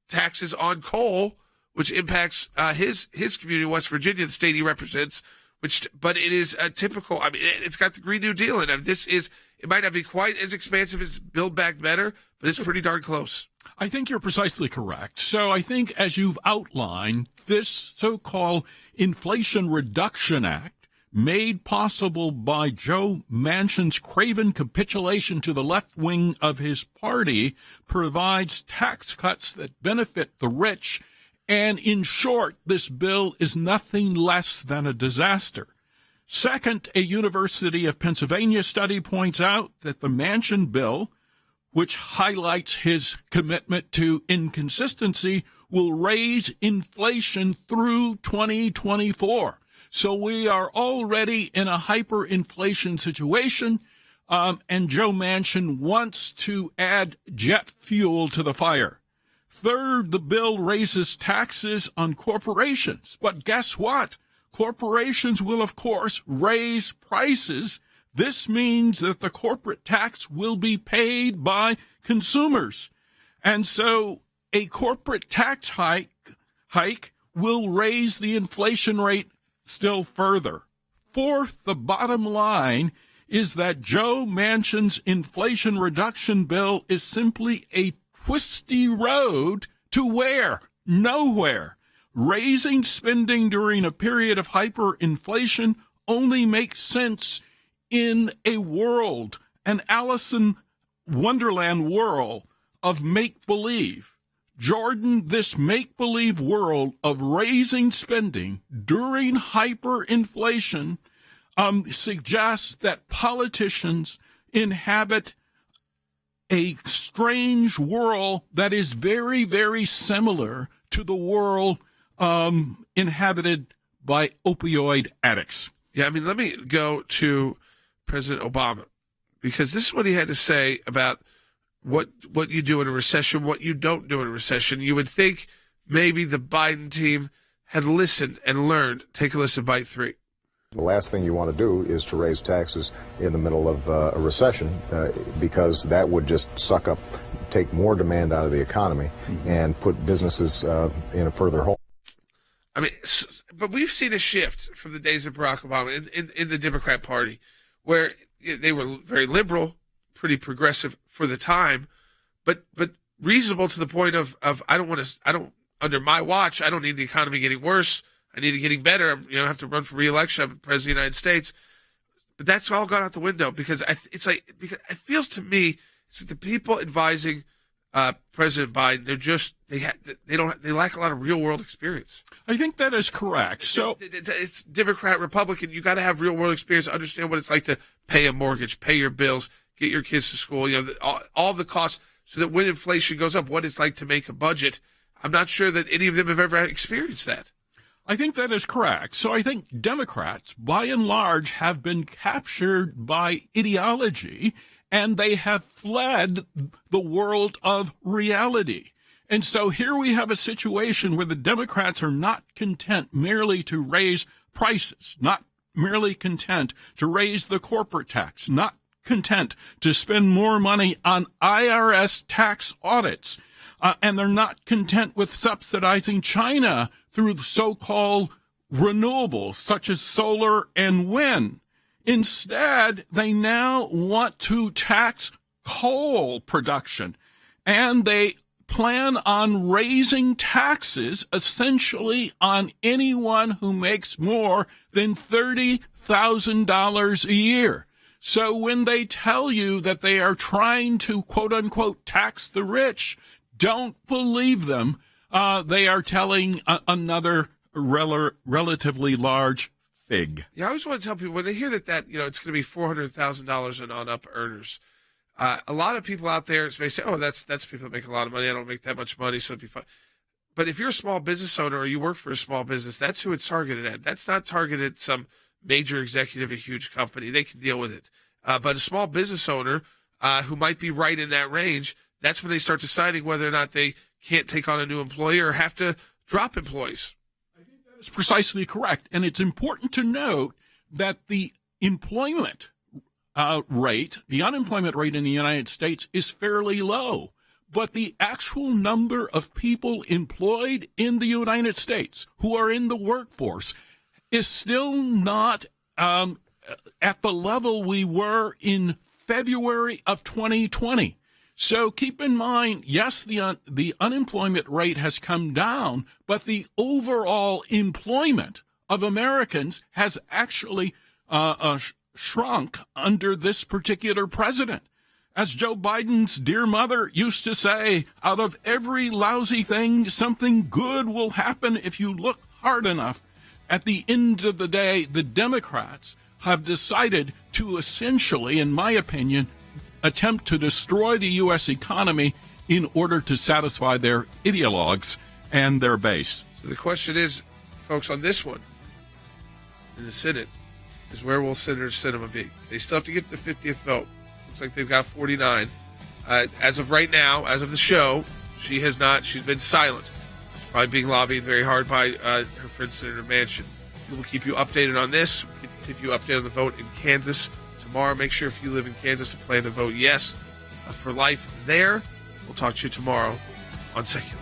taxes on coal, which impacts his community, West Virginia, the state he represents. But it is a typical. I mean, it's got the Green New Deal in it. It might not be quite as expansive as Build Back Better, but it's pretty darn close. I think you're precisely correct. So I think, as you've outlined, this so-called Inflation Reduction Act, made possible by Joe Manchin's craven capitulation to the left wing of his party, provides tax cuts that benefit the rich. And in short, this bill is nothing less than a disaster. Second, a University of Pennsylvania study points out that the Manchin bill, which highlights his commitment to inconsistency, will raise inflation through 2024. So we are already in a hyperinflation situation, and Joe Manchin wants to add jet fuel to the fire. Third, the bill raises taxes on corporations. But guess what? Corporations will, of course, raise prices. This means that the corporate tax will be paid by consumers. And so a corporate tax hike will raise the inflation rate still further. Fourth, the bottom line is that Joe Manchin's Inflation Reduction Bill is simply a twisty road to where? Nowhere. Raising spending during a period of hyperinflation only makes sense in a world, an Alice in Wonderland world of make-believe. Jordan, this make-believe world of raising spending during hyperinflation suggests that politicians inhabit a strange world that is very, very similar to the world inhabited by opioid addicts. Yeah, I mean, let me go to President Obama, because this is what he had to say about what you do in a recession, what you don't do in a recession. You would think maybe the Biden team had listened and learned. Take a listen, bite 3. The last thing you want to do is to raise taxes in the middle of a recession because that would just take more demand out of the economy and put businesses in a further hole. I mean, but we've seen a shift from the days of Barack Obama in the Democrat Party, where they were very liberal, pretty progressive for the time, but reasonable to the point of under my watch, I don't need the economy getting worse. I need it getting better. I have to run for re-election. I'm president of the United States. But that's all gone out the window because because it feels to me it's like the people advising President Biden, they lack a lot of real world experience. I think that is correct. So it's Democrat, Republican. You got to have real world experience, understand what it's like to pay a mortgage, pay your bills, get your kids to school. All the costs, so that when inflation goes up, what it's like to make a budget. I'm not sure that any of them have ever experienced that. I think that is correct. So I think Democrats, by and large, have been captured by ideology, and they have fled the world of reality. And so here we have a situation where the Democrats are not content merely to raise prices, not merely content to raise the corporate tax, not content to spend more money on IRS tax audits, and they're not content with subsidizing China through so-called renewables, such as solar and wind. Instead, they now want to tax coal production, and they plan on raising taxes essentially on anyone who makes more than $30,000 a year. So when they tell you that they are trying to, quote-unquote, tax the rich, don't believe them. They are telling another relatively large fig. Yeah, I always want to tell people when they hear that it's going to be $400,000 and on up earners. A lot of people out there may say, "Oh, that's people that make a lot of money. I don't make that much money, so it'd be fine." But if you're a small business owner or you work for a small business, that's who it's targeted at. That's not targeted at some major executive, a huge company. They can deal with it. But a small business owner who might be right in that range, that's when they start deciding whether or not they can't take on a new employee or have to drop employees. I think that is precisely correct. And it's important to note that the employment rate, the unemployment rate in the United States is fairly low. But the actual number of people employed in the United States who are in the workforce is still not at the level we were in February of 2020. So keep in mind, yes, the unemployment rate has come down, but the overall employment of Americans has actually shrunk under this particular president. As Joe Biden's dear mother used to say, out of every lousy thing, something good will happen if you look hard enough. At the end of the day, the Democrats have decided to essentially, in my opinion, attempt to destroy the U.S. economy in order to satisfy their ideologues and their base. So the question is, folks, on this one, in the Senate, is where will Senator Sinema be? They still have to get the 50th vote. Looks like they've got 49. As of right now, as of the show, she has not. She's been silent. She's probably being lobbied very hard by her friend Senator Manchin. We will keep you updated on this. We'll keep you updated on the vote in Kansas tomorrow. Make sure if you live in Kansas to plan to vote yes for life there. We'll talk to you tomorrow on Sekulow.